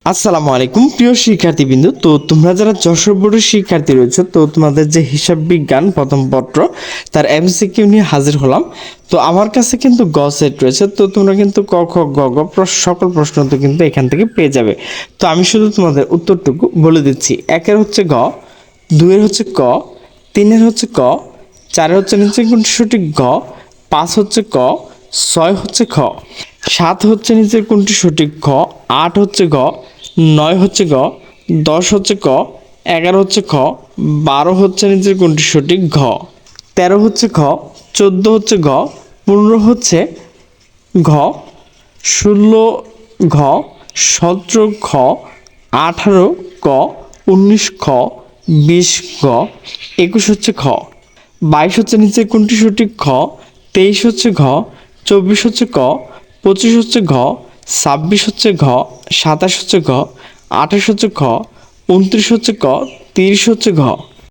আসসালামু আলাইকুম প্রিয় শিক্ষার্থীবৃন্দ। তো তোমরা যারা যশোর বোর্ডের শিক্ষার্থী রয়েছে, তো তোমাদের যে হিসাব বিজ্ঞান প্রথম পত্র তার এমসিকিউ নিয়ে হাজির হলাম। তো আমার কাছে কিন্তু গ সেট রয়েছে, তো তোমরা কিন্তু ক খ গ ঘ সকল প্রশ্ন তো কিন্তু এখান থেকে পেয়ে যাবে। তো আমি শুধু তোমাদের উত্তরটুকু বলে দিচ্ছি। একের হচ্ছে গ, দুইয়ের হচ্ছে ক, তিনের হচ্ছে ক, চারের হচ্ছে নিচে কোনটি সঠিক গ, পাঁচ হচ্ছে ক, ছয় হচ্ছে খ, সাত হচ্ছে নিচের কোনটি সঠিক খ, আট হচ্ছে গ, নয় হচ্ছে গ, 10 হচ্ছে ক, 11 হচ্ছে খ, 12 হচ্ছে নিচের কোনটি সঠিক ঘ, 13 হচ্ছে খ, 14 হচ্ছে ঘ, 15 হচ্ছে ঘ, 16 ঘ, 17 খ, 18 ক, 19 খ, 20 গ, 21 হচ্ছে খ, 22 হচ্ছে নিচে কোনটি সঠিক খ, 23 হচ্ছে ঘ, 24 হচ্ছে ক, 25 হচ্ছে ঘ, 26 হচ্ছে ঘ, 27 হচ্ছে ঘ, 28 হচ্ছে খ, 29 হচ্ছে ক, 30 হচ্ছে ঘ।